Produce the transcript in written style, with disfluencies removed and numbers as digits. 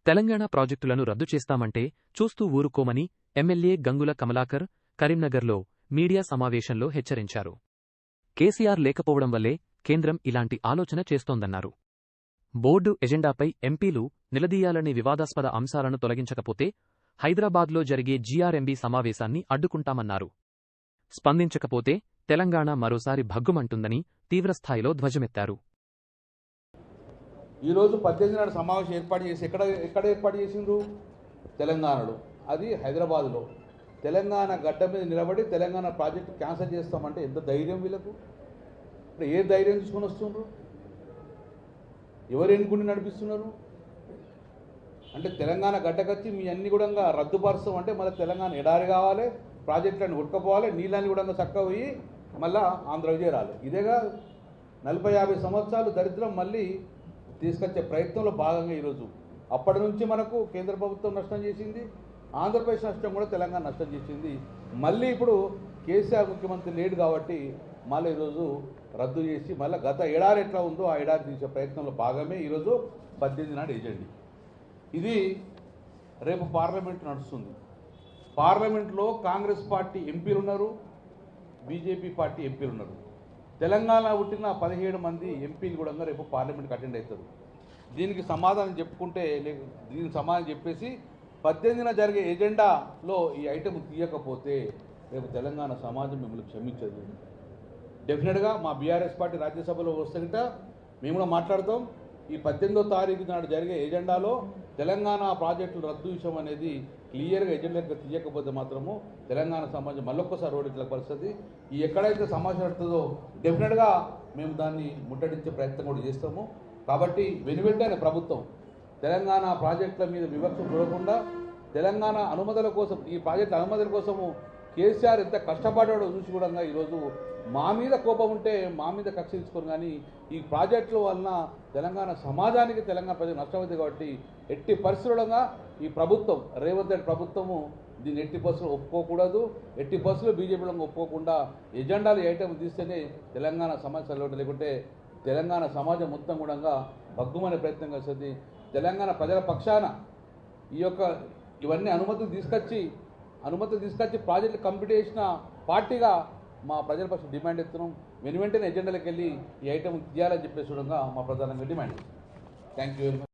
తెలంగాణ ప్రాజెక్టులను రద్దు చేస్తామంటే చూస్తూ ఊరుకోమని ఎమ్మెల్యే గంగుల కమలాకర్ కరీంనగర్లో మీడియా సమావేశంలో హెచ్చరించారు. కేసీఆర్ లేకపోవడం వల్లే కేంద్రం ఇలాంటి ఆలోచన చేస్తోందన్నారు. బోర్డు ఎజెండాపై ఎంపీలు నిలదీయాలనే వివాదాస్పద అంశాలను తొలగించకపోతే హైదరాబాద్లో జరిగే జీఆర్ఎంబీ సమావేశాన్ని అడ్డుకుంటామన్నారు. స్పందించకపోతే తెలంగాణ మరోసారి భగ్గుమంటుందని తీవ్రస్థాయిలో ధ్వజమెత్తారు. ఈరోజు 18 నాడు సమావేశం ఏర్పాటు చేసి ఎక్కడ ఏర్పాటు చేసిండ్రు? తెలంగాణలో, అది హైదరాబాద్లో. తెలంగాణ గడ్డ మీద నిలబడి తెలంగాణ ప్రాజెక్టు క్యాన్సిల్ చేస్తామంటే ఎంత ధైర్యం వీళ్ళకు? ఇప్పుడు ఏ ధైర్యం తీసుకొని వస్తుండ్రు? ఎవరు ఎన్నుకుని నడిపిస్తున్నారు? అంటే తెలంగాణ గడ్డకచ్చి మీ అన్ని కూడా రద్దుపరుస్తాం అంటే మళ్ళీ తెలంగాణ ఎడారి కావాలి, ప్రాజెక్టులను ఉడకపోవాలి, నీళ్ళని కూడా చక్కగా పోయి మళ్ళీ ఆంధ్రకి చేరాలి. ఇదేగా 40-50 సంవత్సరాలు దరిద్రం మళ్ళీ తీసుకొచ్చే ప్రయత్నంలో భాగంగా ఈరోజు అప్పటి నుంచి మనకు కేంద్ర ప్రభుత్వం నష్టం చేసింది, ఆంధ్రప్రదేశ్ నష్టం కూడా తెలంగాణ నష్టం చేసింది. మళ్ళీ ఇప్పుడు కేసీఆర్ ముఖ్యమంత్రి లేడు కాబట్టి మళ్ళీ ఈరోజు రద్దు చేసి మళ్ళీ గత ఏడాది ఎట్లా ఉందో ఆ ఏడాది తీసే ప్రయత్నంలో భాగమే ఈరోజు 18 నాడు ఏజెండా. ఇది రేపు పార్లమెంట్ నడుస్తుంది. పార్లమెంట్లో కాంగ్రెస్ పార్టీ ఎంపీలు ఉన్నారు, బీజేపీ పార్టీ ఎంపీలు ఉన్నారు. తెలంగాణ పుట్టిన 17 మంది ఎంపీలు కూడా రేపు పార్లమెంట్కి అటెండ్ అవుతారు. దీనికి సమాధానం చెప్పుకుంటే దీనికి సమాధానం చెప్పేసి 18న జరిగే ఎజెండాలో ఈ ఐటెం తీయకపోతే రేపు తెలంగాణ సమాజం మిమ్మల్ని క్షమించదు. డెఫినెట్గా మా బీఆర్ఎస్ పార్టీ రాజ్యసభలో వస్తుంట మేము కూడా మాట్లాడతాం. ఈ 18వ తారీఖు నాడు జరిగే ఎజెండాలో తెలంగాణ ప్రాజెక్టులు రద్దు విషయం అనేది క్లియర్గా ఎజెండాగా తీయకపోతే మాత్రము తెలంగాణ సమాజం మళ్ళొక్కసారి రోడ్డుల పరిస్థితి. ఈ ఎక్కడైతే సమస్య పడుతుందో డెఫినెట్గా మేము దాన్ని ముట్టడించే ప్రయత్నం కూడా చేస్తాము. కాబట్టి వెనువెంటనే ప్రభుత్వం తెలంగాణ ప్రాజెక్టుల మీద వివక్ష చూడకుండా తెలంగాణ అనుమతుల కోసం, ఈ ప్రాజెక్టు అనుమతుల కోసము కేసీఆర్ ఎంత కష్టపడ్డాడో చూసి కూడా ఈరోజు మా మీద కోపం ఉంటే మా మీద కక్ష తీసుకొని, కానీ ఈ ప్రాజెక్టుల వలన తెలంగాణ సమాజానికి తెలంగాణ ప్రజలు నష్టమైంది. కాబట్టి ఎట్టి పరిస్థితులుగా ఈ ప్రభుత్వం రేవంత్ రెడ్డి ప్రభుత్వము దీన్ని ఎట్టి పరిస్థితులు ఒప్పుకోకూడదు. ఎట్టి పరిస్థితులు బీజేపీలో ఒప్పుకోకుండా ఎజెండాలు ఐటమ్ తీస్తేనే తెలంగాణ సమస్యలు లేకుంటే తెలంగాణ సమాజం మొత్తం కూడా భగ్గుమనే ప్రయత్నం చేస్తుంది. తెలంగాణ ప్రజల పక్షాన ఇవన్నీ అనుమతులు తీసుకొచ్చి ప్రాజెక్టులు కంప్లీట్ చేసిన పార్టీగా మా ప్రజల పక్షం డిమాండ్ ఎత్తున్నాం. వెంటనే ఎజెండాలకు వెళ్ళి ఈ ఐటమ్ తీయాలని చెప్పేసి మా ప్రధానంగా demand. Thank you very much.